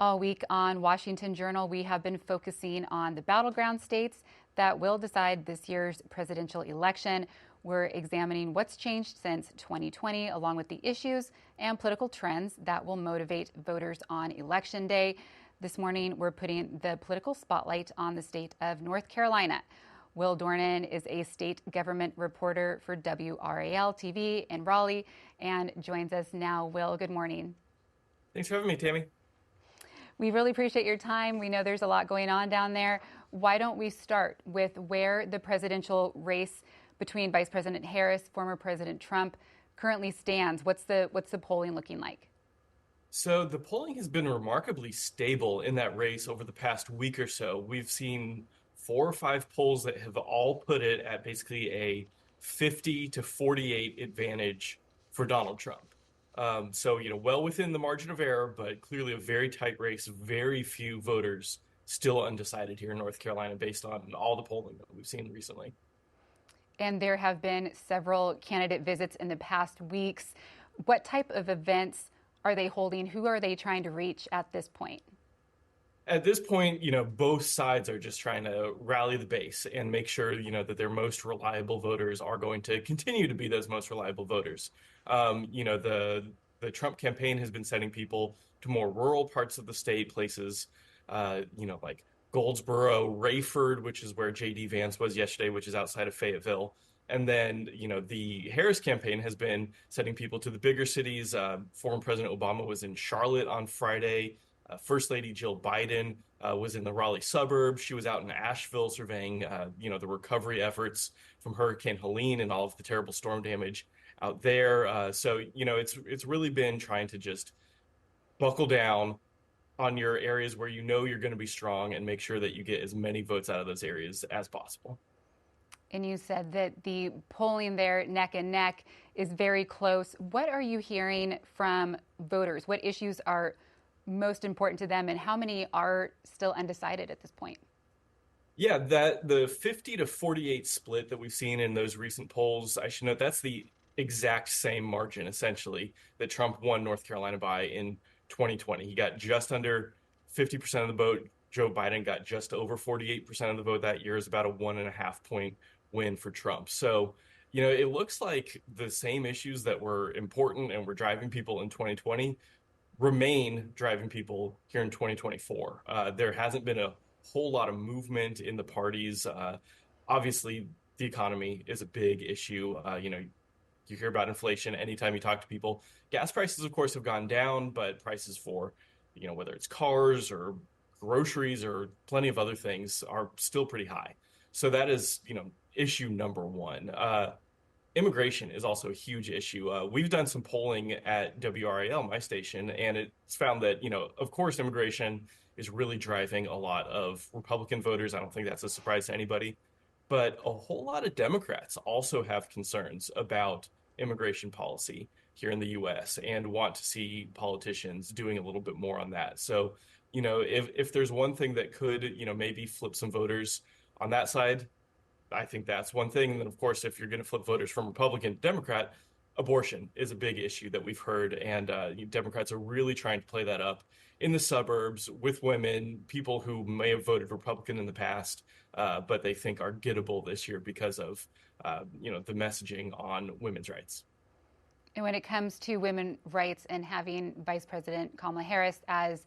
All week on Washington Journal, we have been focusing on the battleground states that will decide this year's presidential election. We're examining what's changed since 2020, along with the issues and political trends that will motivate voters on Election Day. This morning, we're putting the political spotlight on the state of North Carolina. Will Doran is a state government reporter for WRAL-TV in Raleigh and joins us now. Will, good morning. Thanks for having me, Tammy. We really appreciate your time. We know there's a lot going on down there. Why don't we start with where the presidential race between Vice President Harris, former President Trump, currently stands? What's the polling looking like? So the polling has been remarkably stable in that race over the past week or so. We've seen 4 or 5 polls that have all put it at basically a 50-48 advantage for Donald Trump. So, well within the margin of error, but clearly a very tight race. Very few voters still undecided here in North Carolina based on all the polling that we've seen recently. And there have been several candidate visits in the past weeks. What type of events are they holding? Who are they trying to reach at this point? At this point, both sides are just trying to rally the base and make sure, that their most reliable voters are going to continue to be those most reliable voters. The Trump campaign has been sending people to more rural parts of the state, places, like Goldsboro, Rayford, which is where J.D. Vance was yesterday, which is outside of Fayetteville. And then, the Harris campaign has been sending people to the bigger cities. Former President Obama was in Charlotte on Friday. First Lady Jill Biden was in the Raleigh suburbs. She was out in Asheville surveying, the recovery efforts from Hurricane Helene and all of the terrible storm damage out there. So, it's really been trying to just buckle down on your areas where you're going to be strong and make sure that you get as many votes out of those areas as possible. And you said that the polling there, neck and neck, is very close. What are you hearing from voters? What issues are most important to them, and how many are still undecided at this point? Yeah, that the 50-48 split that we've seen in those recent polls, I should note that's the exact same margin, essentially, that Trump won North Carolina by in 2020. He got just under 50% of the vote. Joe Biden got just over 48% of the vote that year. Is about a 1.5 point win for Trump. So, it looks like the same issues that were important and were driving people in 2020 remain driving people here in 2024. There hasn't been a whole lot of movement in the parties. Obviously, the economy is a big issue. You hear about inflation anytime you talk to people. Gas prices, of course, have gone down, but prices for, whether it's cars or groceries or plenty of other things are still pretty high. So that is, issue number one. Immigration is also a huge issue. We've done some polling at WRAL, my station, and it's found that, of course, immigration is really driving a lot of Republican voters. I don't think that's a surprise to anybody. But a whole lot of Democrats also have concerns about immigration policy here in the U.S. and want to see politicians doing a little bit more on that. So, if there's one thing that could, maybe flip some voters on that side, I think that's one thing. And then, of course, if you're going to flip voters from Republican to Democrat, abortion is a big issue that we've heard. And Democrats are really trying to play that up in the suburbs with women, people who may have voted Republican in the past, but they think are gettable this year because of, the messaging on women's rights. And when it comes to women's rights and having Vice President Kamala Harris as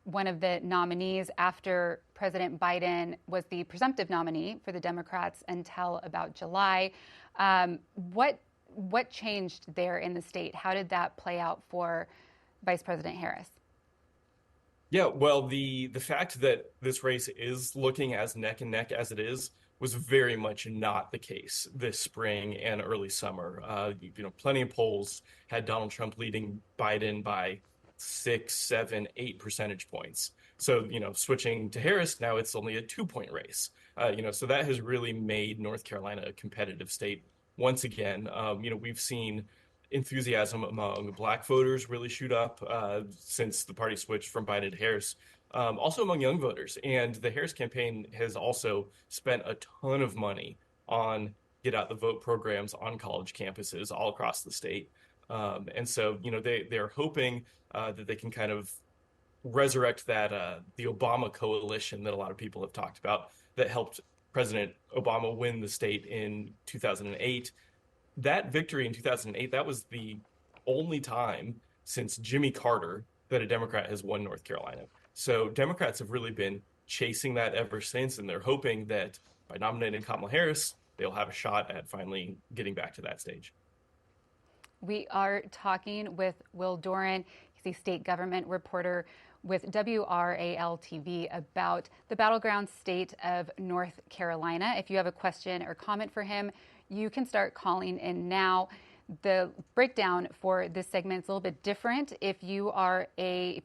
one of the nominees after President Biden was the presumptive nominee for the Democrats until about July. What changed there in the state? How did that play out for Vice President Harris? Yeah, well, the fact that this race is looking as neck and neck as it is was very much not the case this spring and early summer. Plenty of polls had Donald Trump leading Biden by 6, 7, 8 percentage points. So, switching to Harris, now it's only a 2-point race. So that has really made North Carolina a competitive state once again. We've seen enthusiasm among Black voters really shoot up since the party switched from Biden to Harris. Also among young voters. And the Harris campaign has also spent a ton of money on get out the vote programs on college campuses all across the state. And so, they're hoping that they can kind of resurrect that the Obama coalition that a lot of people have talked about that helped President Obama win the state in 2008. That victory in 2008, that was the only time since Jimmy Carter that a Democrat has won North Carolina. So Democrats have really been chasing that ever since, and they're hoping that by nominating Kamala Harris, they'll have a shot at finally getting back to that stage. We are talking with Will Doran. He's a state government reporter with WRAL-TV about the battleground state of North Carolina. If you have a question or comment for him, you can start calling in now. The breakdown for this segment is a little bit different. If you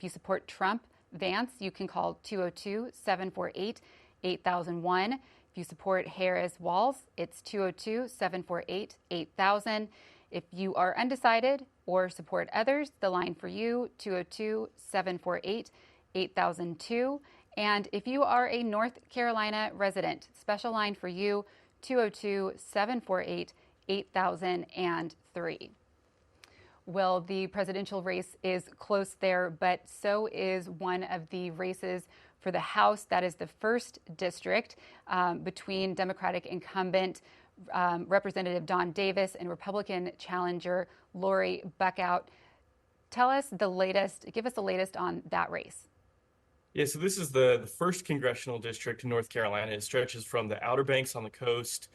support Trump, Vance, you can call 202-748-8001. If you support Harris, Walz, it's 202-748-8000. If you are undecided or support others, the line for you, 202-748-8002. And if you are a North Carolina resident, special line for you, 202-748-8003. Well, the presidential race is close there, but so is one of the races for the House. That is the first district between Democratic incumbent Representative Don Davis and Republican challenger Lori Buckout. Tell us the latest, give us the latest on that race. Yeah, so this is the first congressional district in North Carolina. It stretches from the Outer Banks on the coast,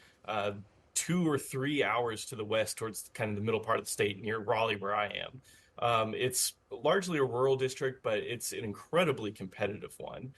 2 or 3 hours to the west towards kind of the middle part of the state near Raleigh, where I am. It's largely a rural district, but it's an incredibly competitive one.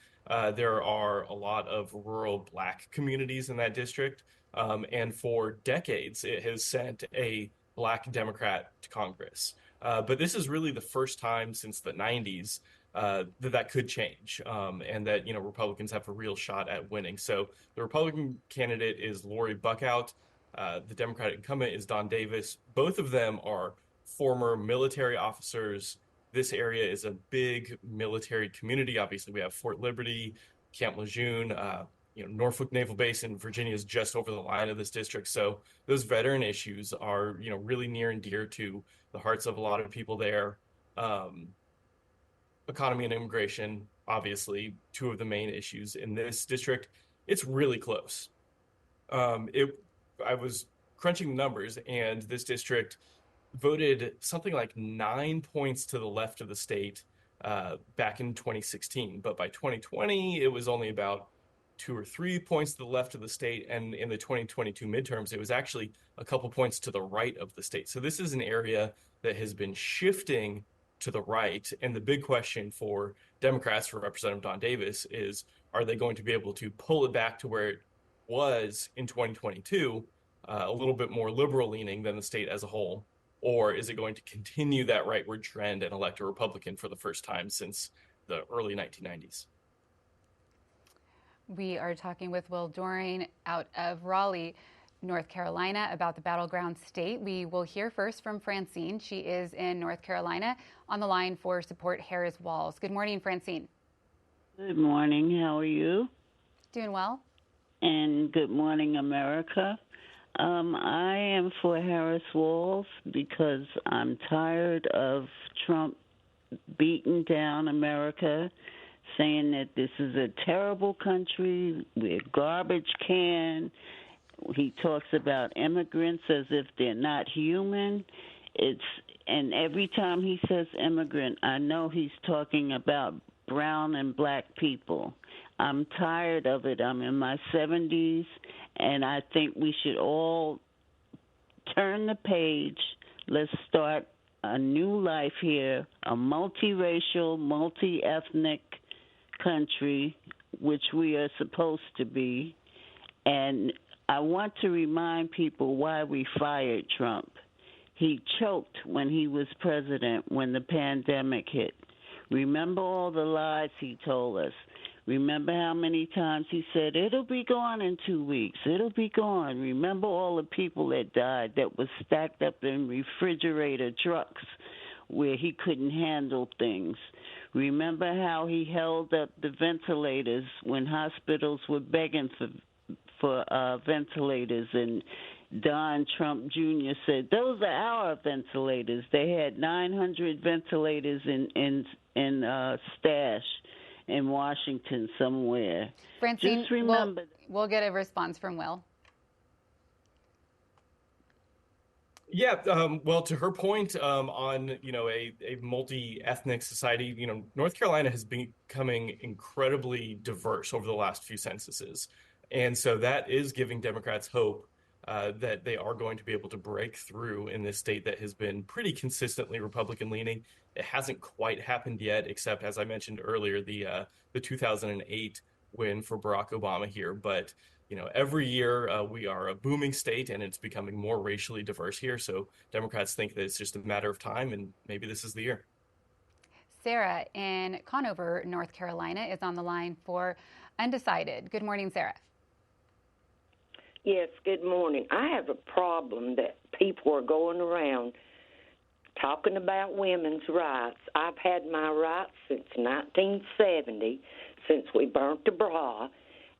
There are a lot of rural Black communities in that district. And for decades, it has sent a Black Democrat to Congress. But this is really the first time since the 90s that could change, and that, Republicans have a real shot at winning. So the Republican candidate is Lori Buckout. The Democratic incumbent is Don Davis. Both of them are former military officers. This area is a big military community. Obviously, we have Fort Liberty, Camp Lejeune, Norfolk Naval Base in Virginia is just over the line of this district. So those veteran issues are, really near and dear to the hearts of a lot of people there. Economy and immigration, obviously, two of the main issues in this district. It's really close. I was crunching the numbers, and this district voted something like 9 points to the left of the state back in 2016. But by 2020, it was only about 2 or 3 points to the left of the state. And in the 2022 midterms, it was actually a couple points to the right of the state. So this is an area that has been shifting to the right. And the big question for Democrats, for Representative Don Davis, is are they going to be able to pull it back to where it was in 2022, a little bit more liberal leaning than the state as a whole? Or is it going to continue that rightward trend and elect a Republican for the first time since the early 1990s? We are talking with Will Doran out of Raleigh, North Carolina, about the battleground state. We will hear first from Francine. She is in North Carolina on the line for Support Harris Walz. Good morning, Francine. Good morning. How are you? Doing well. And good morning, America. I am for Harris Walz because I'm tired of Trump beating down America, saying that this is a terrible country, we're a garbage can. He talks about immigrants as if they're not human. And every time he says immigrant, I know he's talking about brown and Black people. I'm tired of it. I'm in my 70s, and I think we should all turn the page. Let's start a new life here, a multiracial, multi-ethnic country, which we are supposed to be. And I want to remind people why we fired Trump. He choked when he was president, when the pandemic hit. Remember all the lies he told us. Remember how many times he said, it'll be gone in 2 weeks. It'll be gone. Remember all the people that died that was stacked up in refrigerator trucks where he couldn't handle things. Remember how he held up the ventilators when hospitals were begging for ventilators, and Don Trump Jr. said, those are our ventilators. They had 900 ventilators in in a stash in Washington somewhere. Francine, Just remember. we'll get a response from Will. Yeah, well, to her point, on, a multi-ethnic society, North Carolina has been becoming incredibly diverse over the last few censuses. And so that is giving Democrats hope that they are going to be able to break through in this state that has been pretty consistently Republican leaning. It hasn't quite happened yet, except, as I mentioned earlier, the 2008 win for Barack Obama here. But every year we are a booming state and it's becoming more racially diverse here. So Democrats think that it's just a matter of time, and maybe this is the year. Sarah in Conover, North Carolina, is on the line for Undecided. Good morning, Sarah. Yes, good morning. I have a problem that people are going around talking about women's rights. I've had my rights since 1970, since we burnt the bra.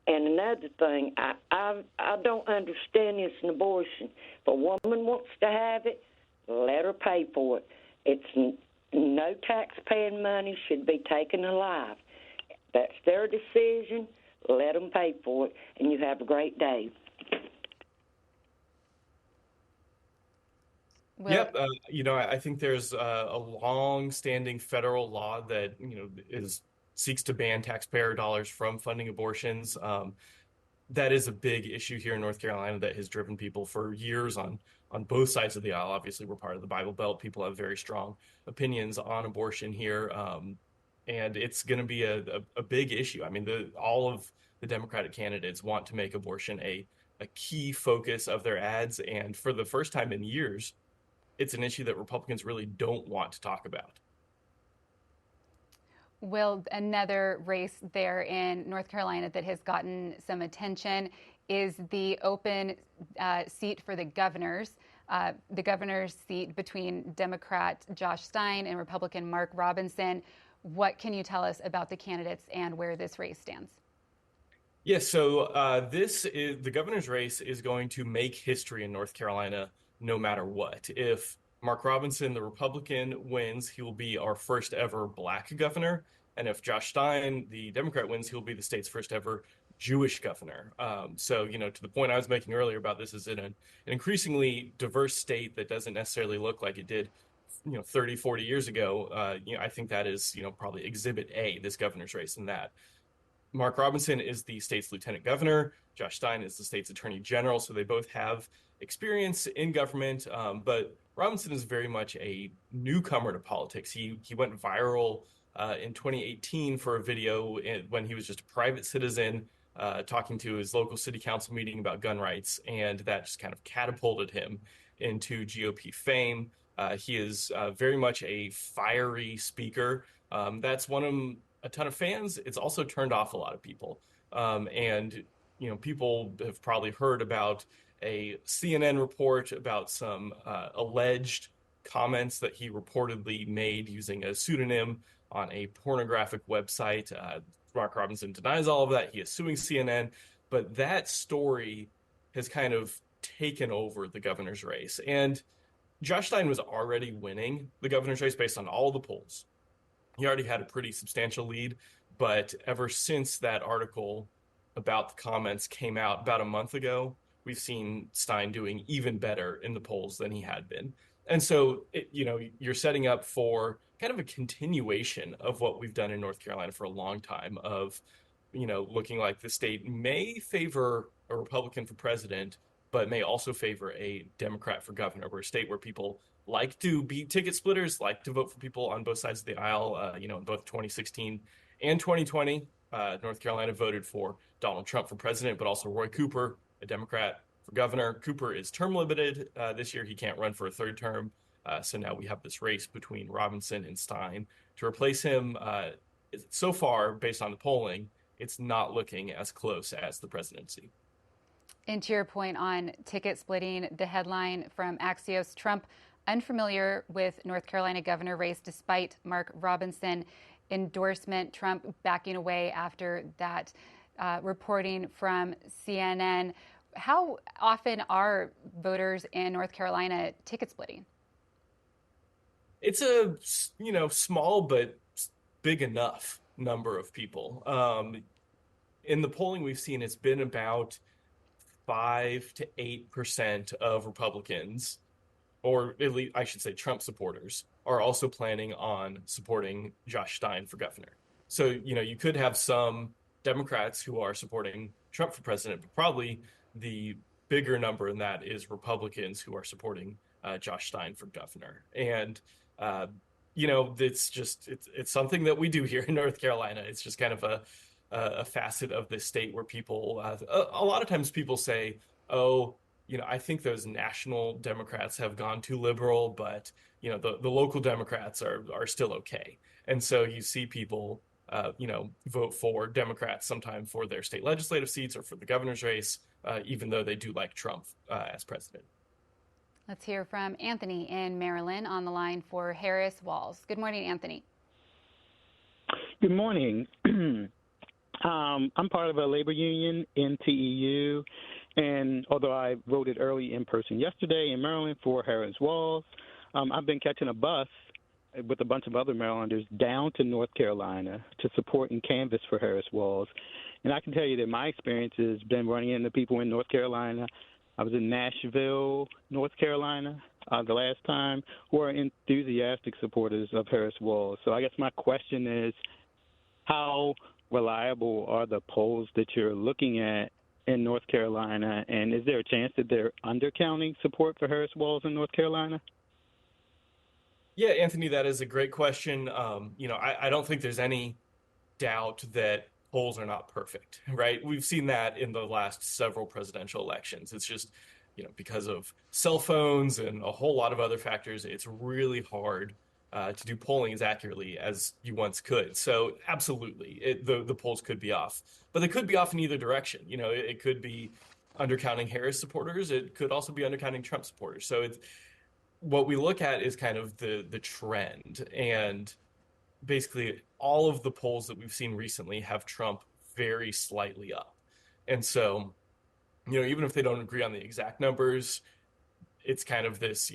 And another thing, I don't understand this in abortion. If a woman wants to have it, let her pay for it. It's no taxpaying money should be taken alive. That's their decision. Let them pay for it, and you have a great day. Will? Yep. I think there's a long-standing federal law that, seeks to ban taxpayer dollars from funding abortions. That is a big issue here in North Carolina that has driven people for years on both sides of the aisle. Obviously, we're part of the Bible Belt. People have very strong opinions on abortion here. And it's going to be a big issue. I mean, all of the Democratic candidates want to make abortion a key focus of their ads. And for the first time in years, it's an issue that Republicans really don't want to talk about. Will, another race there in North Carolina that has gotten some attention is the open seat for the governor's seat between Democrat Josh Stein and Republican Mark Robinson. What can you tell us about the candidates and where this race stands? Yes, so the governor's race is going to make history in North Carolina no matter what. If Mark Robinson, the Republican, wins, he will be our first ever Black governor. And if Josh Stein, the Democrat, wins, he'll be the state's first ever Jewish governor. So, to the point I was making earlier about this is in an increasingly diverse state that doesn't necessarily look like it did 30, 40 years ago. I think that is, probably exhibit A, this governor's race, in that Mark Robinson is the state's lieutenant governor. Josh Stein is the state's attorney general. So they both have experience in government. But Robinson is very much a newcomer to politics. He went viral in 2018 for a video when he was just a private citizen talking to his local city council meeting about gun rights. And that just kind of catapulted him into GOP fame. He is very much a fiery speaker. That's won him a ton of fans. It's also turned off a lot of people. And people have probably heard about a CNN report about some alleged comments that he reportedly made using a pseudonym on a pornographic website. Mark Robinson denies all of that. He is suing CNN. But that story has kind of taken over the governor's race. And Josh Stein was already winning the governor's race based on all the polls. He already had a pretty substantial lead, but ever since that article about the comments came out about a month ago, we've seen Stein doing even better in the polls than he had been. And so, you're setting up for kind of a continuation of what we've done in North Carolina for a long time of, looking like the state may favor a Republican for president, but may also favor a Democrat for governor. We're a state where people like to be ticket splitters, like to vote for people on both sides of the aisle. In both 2016 and 2020, North Carolina voted for Donald Trump for president, but also Roy Cooper, a Democrat, for governor. Cooper is term limited this year. He can't run for a third term. So now we have this race between Robinson and Stein to replace him. So far, based on the polling, it's not looking as close as the presidency. And to your point on ticket splitting, the headline from Axios: Trump unfamiliar with North Carolina governor race despite Mark Robinson endorsement. Trump backing away after that reporting from CNN. How often are voters in North Carolina ticket splitting? It's a small but big enough number of people. In the polling we've seen, it's been about 5 to 8% of Republicans, or at least I should say Trump supporters, are also planning on supporting Josh Stein for governor. So, you could have some Democrats who are supporting Trump for president, but probably the bigger number in that is Republicans who are supporting Josh Stein for governor. And, it's something that we do here in North Carolina. It's just kind of a facet of the state where people, a lot of times people say, oh, I think those national Democrats have gone too liberal, but, the local Democrats are still okay. And so you see people, vote for Democrats sometime for their state legislative seats or for the governor's race, even though they do like Trump as president. Let's hear from Anthony in Maryland on the line for Harris Walls. Good morning, Anthony. Good morning. I'm part of a labor union, NTEU, and although I voted early in person yesterday in Maryland for Harris Walls, I've been catching a bus with a bunch of other Marylanders down to North Carolina to support and canvass for Harris Walls. And I can tell you that my experience has been running into people in North Carolina. I was in Nashville, North Carolina, the last time, who are enthusiastic supporters of Harris Walls. So I guess my question is, how reliable are the polls that you're looking at in North Carolina, and is there a chance that they're undercounting support for Harris Walls in North Carolina? Yeah, Anthony, that is a great question. I don't think there's any doubt that polls are not perfect, right? We've seen that in the last several presidential elections. It's just, because of cell phones and a whole lot of other factors, it's really hard to do polling as accurately as you once could. So absolutely, the polls could be off, but they could be off in either direction. It could be undercounting Harris supporters. It could also be undercounting Trump supporters. So what we look at is kind of the trend, and basically all of the polls that we've seen recently have Trump very slightly up. And so, even if they don't agree on the exact numbers, it's kind of this,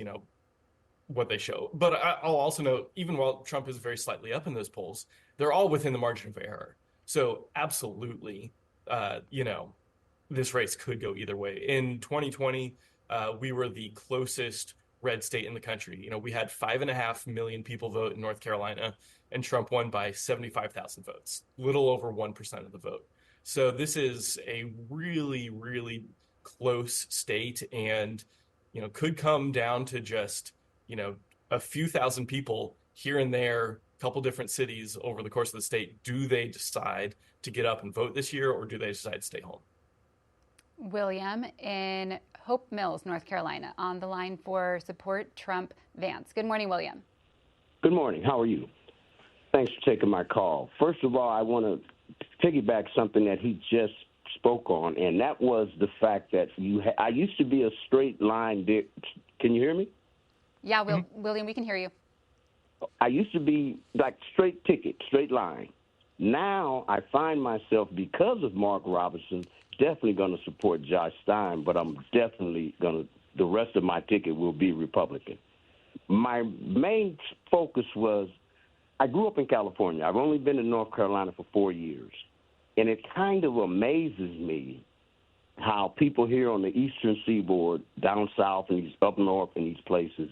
what they show. But I'll also note, even while Trump is very slightly up in those polls, they're all within the margin of error. So absolutely, this race could go either way. In 2020, we were the closest red state in the country. We had 5.5 million people vote in North Carolina, and Trump won by 75,000 votes, little over 1% of the vote. So this is a really, really close state, and, could come down to just, a few thousand people here and there, a couple different cities over the course of the state. Do they decide to get up and vote this year, or do they decide to stay home? William in Hope Mills, North Carolina, on the line for Support Trump Vance. Good morning, William. Good morning. How are you? Thanks for taking my call. First of all, I want to piggyback something that he just spoke on, and that was the fact that I used to be a straight line. Can you hear me? Yeah, William, we can hear you. I used to be like straight ticket, straight line. Now I find myself, because of Mark Robinson, definitely going to support Josh Stein, but I'm definitely the rest of my ticket will be Republican. My main focus was, I grew up in California. I've only been in North Carolina for 4 years. And it kind of amazes me how people here on the eastern seaboard, down south and up north in these places,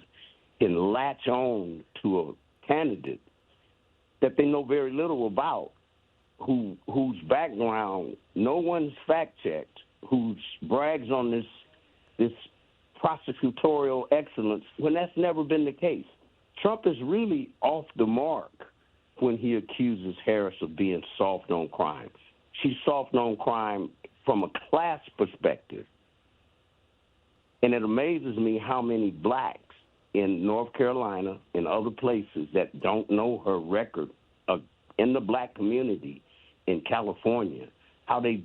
can latch on to a candidate that they know very little about, whose background no one's fact-checked, who brags on this prosecutorial excellence when that's never been the case. Trump is really off the mark when he accuses Harris of being soft on crime. She's soft on crime from a class perspective. And it amazes me how many blacks in North Carolina and other places that don't know her record in the black community in California, how they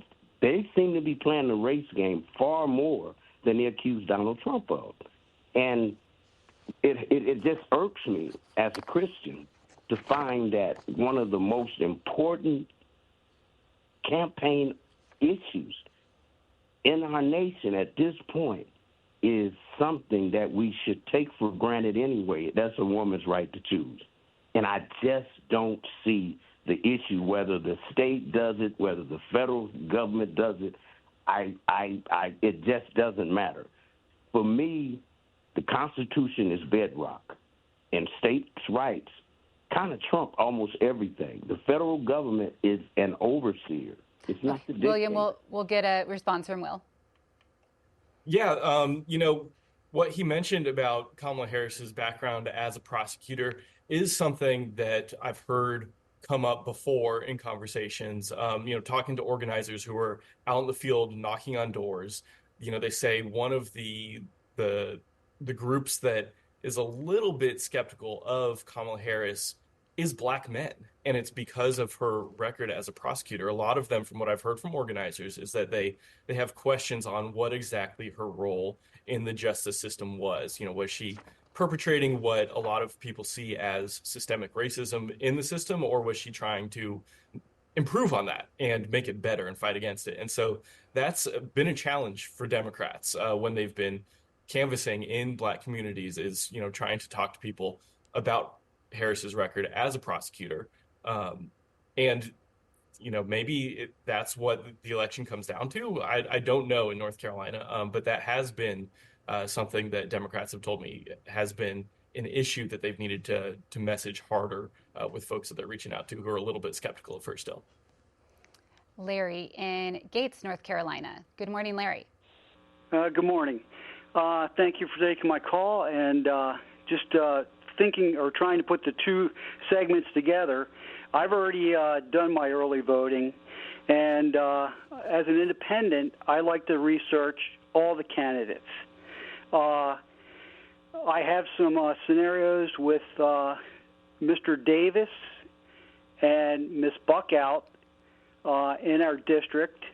seem to be playing the race game far more than they accuse Donald Trump of. And it just irks me as a Christian to find that one of the most important campaign issues in our nation at this point is something that we should take for granted anyway. That's a woman's right to choose. And I just don't see the issue, whether the state does it, whether the federal government does it. It just doesn't matter. For me, the Constitution is bedrock, and states' rights kind of trump almost everything. The federal government is an overseer. It's not the dictator. William, we'll get a response from Will. Yeah, what he mentioned about Kamala Harris's background as a prosecutor is something that I've heard come up before in conversations, talking to organizers who are out in the field knocking on doors. They say one of the groups that is a little bit skeptical of Kamala Harris is Black men. And it's because of her record as a prosecutor. A lot of them, from what I've heard from organizers, is that they have questions on what exactly her role in the justice system was. Was she perpetrating what a lot of people see as systemic racism in the system, or was she trying to improve on that and make it better and fight against it? And so that's been a challenge for Democrats when they've been canvassing in Black communities, is trying to talk to people about Harris's record as a prosecutor. And maybe that's what the election comes down to. I don't know in North Carolina, but that has been something that Democrats have told me has been an issue that they've needed to message harder with folks that they're reaching out to who are a little bit skeptical at first still. Larry in Gates, North Carolina. Good morning, Larry. Good morning. Thank you for taking my call, and just thinking or trying to put the two segments together. I've already done my early voting, and as an independent, I like to research all the candidates. I have some scenarios with Mr. Davis and Miss Buckout in our district,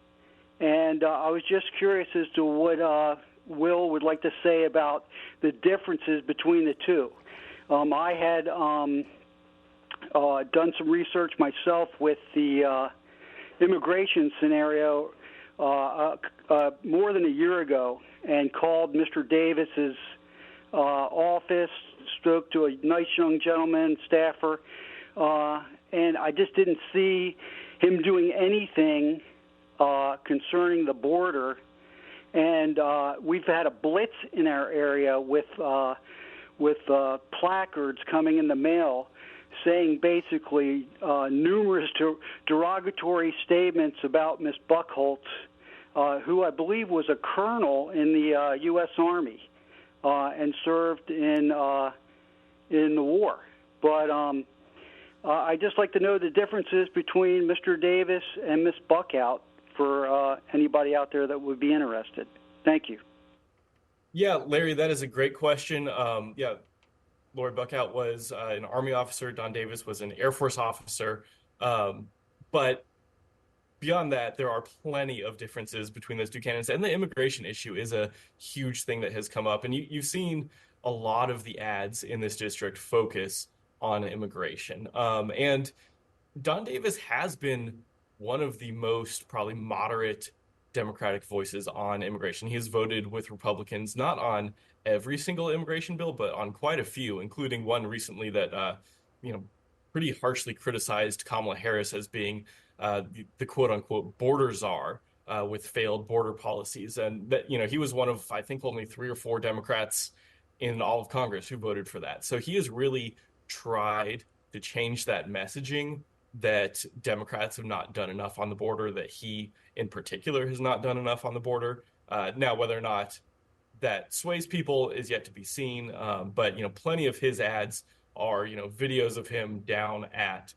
and I was just curious as to what Will would like to say about the differences between the two. I had done some research myself with the immigration scenario more than a year ago, and called Mr. Davis's office, spoke to a nice young gentleman, staffer, and I just didn't see him doing anything concerning the border. And we've had a blitz in our area with placards coming in the mail saying basically numerous derogatory statements about Miss Buckholtz, who I believe was a colonel in the U.S. Army and served in the war. But I'd just like to know the differences between Mr. Davis and Miss Buckout for anybody out there that would be interested. Thank you. Yeah, Larry, that is a great question. Lori Buckout was an Army officer. Don Davis was an Air Force officer. But beyond that, there are plenty of differences between those two candidates. And the immigration issue is a huge thing that has come up. And you've seen a lot of the ads in this district focus on immigration. And Don Davis has been one of the most probably moderate Democratic voices on immigration. He has voted with Republicans, not on every single immigration bill, but on quite a few, including one recently that, pretty harshly criticized Kamala Harris as being the quote unquote border czar with failed border policies. And that, he was one of, I think, only 3 or 4 Democrats in all of Congress who voted for that. So he has really tried to change that messaging that Democrats have not done enough on the border, that he in particular has not done enough on the border. Now, whether or not that sways people is yet to be seen. But, plenty of his ads are, videos of him down at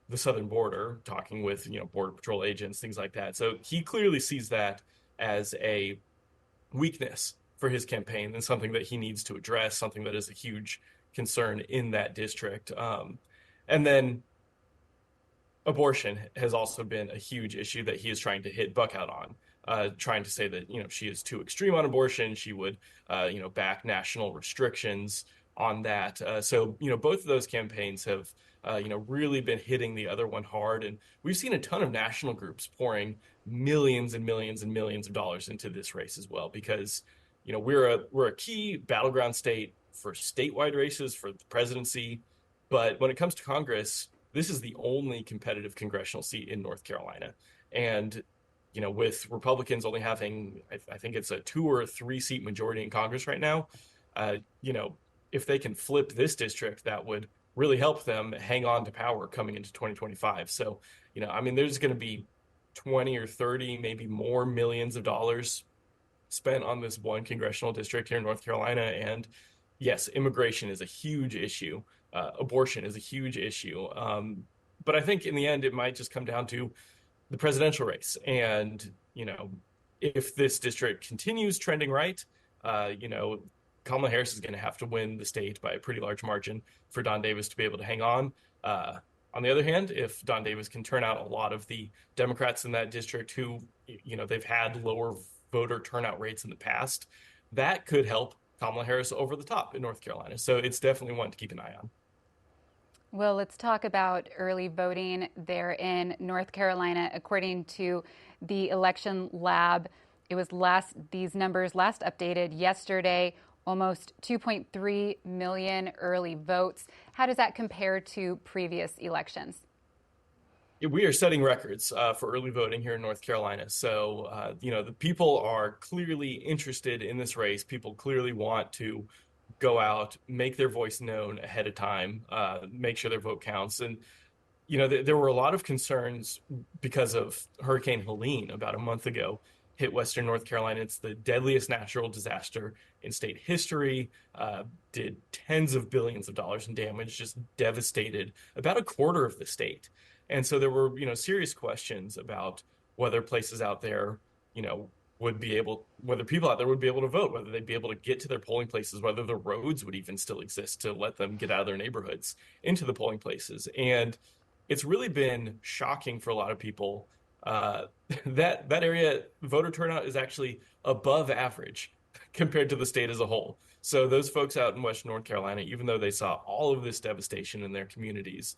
the southern border talking with, Border Patrol agents, things like that. So he clearly sees that as a weakness for his campaign and something that he needs to address, something that is a huge concern in that district. And then abortion has also been a huge issue that he is trying to hit Buckout on, trying to say that, she is too extreme on abortion. She would, back national restrictions on that. So, both of those campaigns have, really been hitting the other one hard. And we've seen a ton of national groups pouring millions and millions and millions of dollars into this race as well, because, we're a key battleground state for statewide races, for the presidency, But when it comes to Congress, this is the only competitive congressional seat in North Carolina. And, with Republicans only having, I think it's a 2 or 3 seat majority in Congress right now, uh, you know, if they can flip this district, that would really help them hang on to power coming into 2025. So, there's going to be 20 or 30, maybe more millions of dollars spent on this one congressional district here in North Carolina. And yes, immigration is a huge issue. Abortion is a huge issue. But I think in the end, it might just come down to the presidential race. And, if this district continues trending right, Kamala Harris is going to have to win the state by a pretty large margin for Don Davis to be able to hang on. On the other hand, if Don Davis can turn out a lot of the Democrats in that district who, they've had lower voter turnout rates in the past, that could help Kamala Harris over the top in North Carolina. So it's definitely one to keep an eye on. Well, let's talk about early voting there in North Carolina. According to the election lab, it was these numbers last updated yesterday, almost 2.3 million early votes. How does that compare to previous elections? We are setting records for early voting here in North Carolina. So, the people are clearly interested in this race. People clearly want to go out, make their voice known ahead of time, make sure their vote counts. And, there were a lot of concerns because of Hurricane Helene about a month ago hit Western North Carolina. It's the deadliest natural disaster in state history, did tens of billions of dollars in damage, just devastated about a quarter of the state. And so there were, serious questions about whether places out there, whether people out there would be able to vote, whether they'd be able to get to their polling places, whether the roads would even still exist to let them get out of their neighborhoods into the polling places. And it's really been shocking for a lot of people that area voter turnout is actually above average compared to the state as a whole. So those folks out in Western North Carolina, even though they saw all of this devastation in their communities,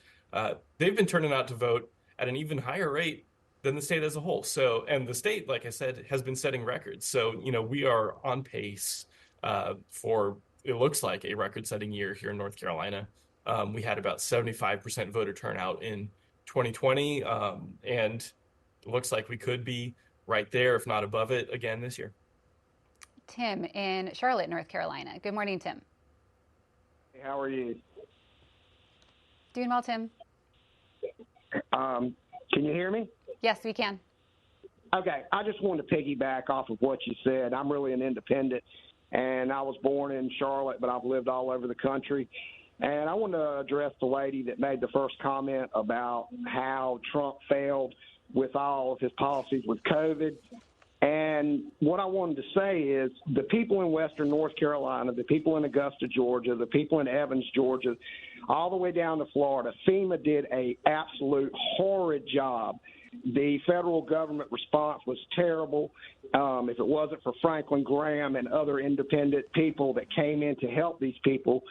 they've been turning out to vote at an even higher rate than the state as a whole. So, and the state, like I said, has been setting records. So, we are on pace for, it looks like, a record-setting year here in North Carolina. We had about 75% voter turnout in 2020, and it looks like we could be right there, if not above it, again this year. Tim in Charlotte, North Carolina. Good morning, Tim. Hey, how are you? Doing well, Tim. Can you hear me? Yes, we can. Okay, I just wanted to piggyback off of what you said. I'm really an independent, and I was born in Charlotte, but I've lived all over the country. And I want to address the lady that made the first comment about how Trump failed with all of his policies with COVID. And what I wanted to say is the people in Western North Carolina, the people in Augusta, Georgia, the people in Evans, Georgia, all the way down to Florida, FEMA did an absolute horrid job. The federal government response was terrible. If it wasn't for Franklin Graham and other independent people that came in to help these people,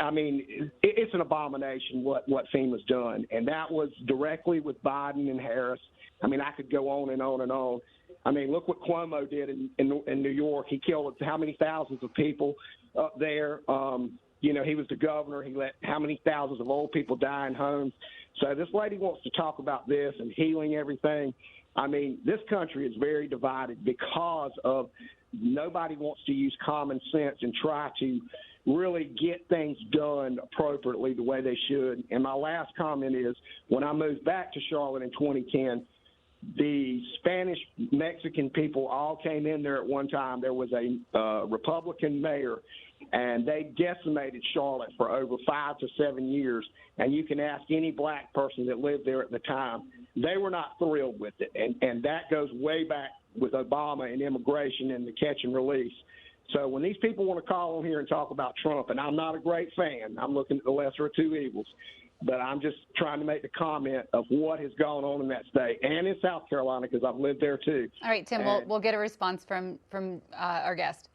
I mean, it's an abomination what FEMA's done. And that was directly with Biden and Harris. I mean, I could go on and on and on. I mean, look what Cuomo did in New York. He killed how many thousands of people up there. He was the governor. He let how many thousands of old people die in homes. So this lady wants to talk about this and healing everything. I mean, this country is very divided because of nobody wants to use common sense and try to really get things done appropriately the way they should. And my last comment is when I moved back to Charlotte in 2010, the Spanish Mexican people all came in there at one time. There was a Republican mayor, and they decimated Charlotte for over 5 to 7 years. And you can ask any black person that lived there at the time. They were not thrilled with it. And that goes way back with Obama and immigration and the catch and release. So when these people want to call on here and talk about Trump, and I'm not a great fan, I'm looking at the lesser of two evils, but I'm just trying to make the comment of what has gone on in that state and in South Carolina because I've lived there too. All right, Tim, we'll get a response from our guest.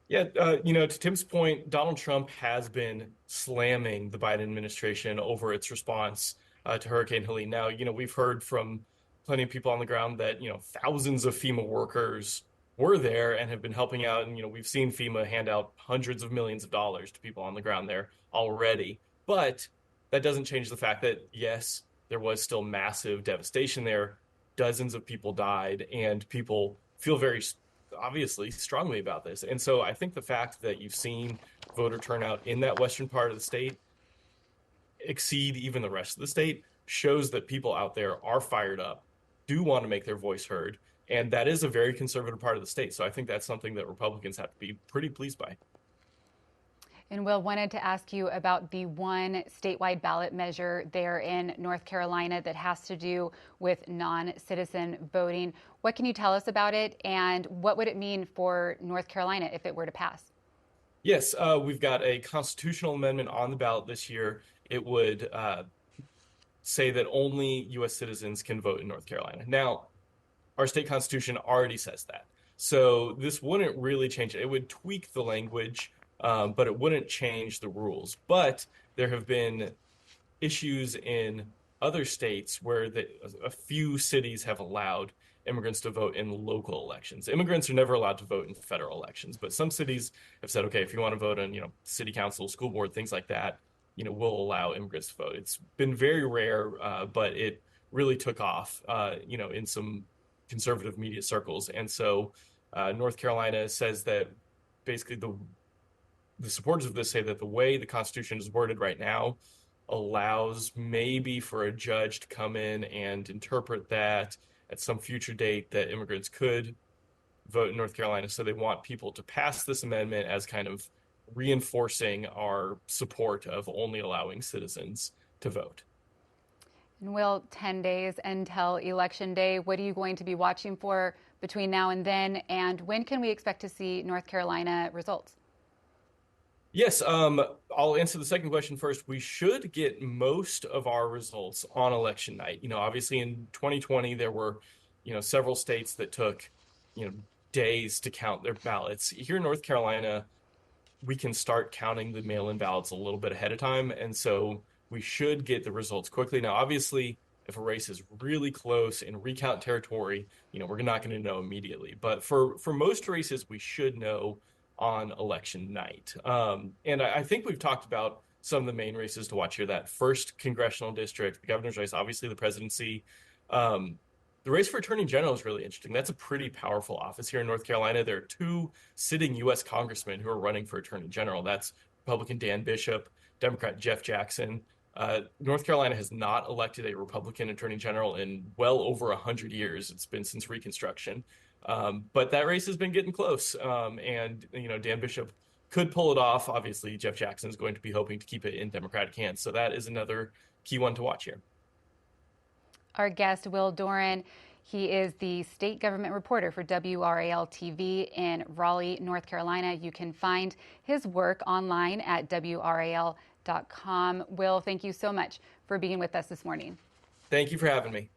Yeah, to Tim's point, Donald Trump has been slamming the Biden administration over its response to Hurricane Helene. Now, we've heard from plenty of people on the ground that, thousands of FEMA workers were there and have been helping out. And, we've seen FEMA hand out hundreds of millions of dollars to people on the ground there already. But that doesn't change the fact that, yes, there was still massive devastation there. Dozens of people died, and people feel very obviously strongly about this. And so I think the fact that you've seen voter turnout in that western part of the state exceed even the rest of the state shows that people out there are fired up, do want to make their voice heard, and that is a very conservative part of the state. So I think that's something that Republicans have to be pretty pleased by. And Will, wanted to ask you about the one statewide ballot measure there in North Carolina that has to do with non-citizen voting. What can you tell us about it, and what would it mean for North Carolina if it were to pass? Yes, we've got a constitutional amendment on the ballot this year. It would say that only U.S. citizens can vote in North Carolina. Now, our state constitution already says that. So this wouldn't really change it. It would tweak the language, but it wouldn't change the rules. But there have been issues in other states where a few cities have allowed immigrants to vote in local elections. Immigrants are never allowed to vote in federal elections, but some cities have said, okay, if you want to vote on, city council, school board, things like that, we'll allow immigrants to vote. It's been very rare, but it really took off, in some conservative media circles. And so North Carolina says that basically the supporters of this say that the way the Constitution is worded right now allows maybe for a judge to come in and interpret that at some future date that immigrants could vote in North Carolina. So they want people to pass this amendment as kind of reinforcing our support of only allowing citizens to vote. And Will, 10 days until Election Day. What are you going to be watching for between now and then? And when can we expect to see North Carolina results? Yes, I'll answer the second question first. We should get most of our results on election night. Obviously in 2020, there were, several states that took, days to count their ballots. Here in North Carolina, we can start counting the mail-in ballots a little bit ahead of time. And so we should get the results quickly. Now, obviously, if a race is really close in recount territory, we're not going to know immediately. But for most races, we should know on election night. And I think we've talked about some of the main races to watch here. That first congressional district, the governor's race, obviously the presidency. The race for attorney general is really interesting. That's a pretty powerful office here in North Carolina. There are two sitting U.S. congressmen who are running for attorney general. That's Republican Dan Bishop, Democrat Jeff Jackson. North Carolina has not elected a Republican attorney general in well over 100 years. It's been since Reconstruction. But that race has been getting close. And Dan Bishop could pull it off. Obviously, Jeff Jackson is going to be hoping to keep it in Democratic hands. So that is another key one to watch here. Our guest, Will Doran, he is the state government reporter for WRAL-TV in Raleigh, North Carolina. You can find his work online at WRAL.com. Will, thank you so much for being with us this morning. Thank you for having me.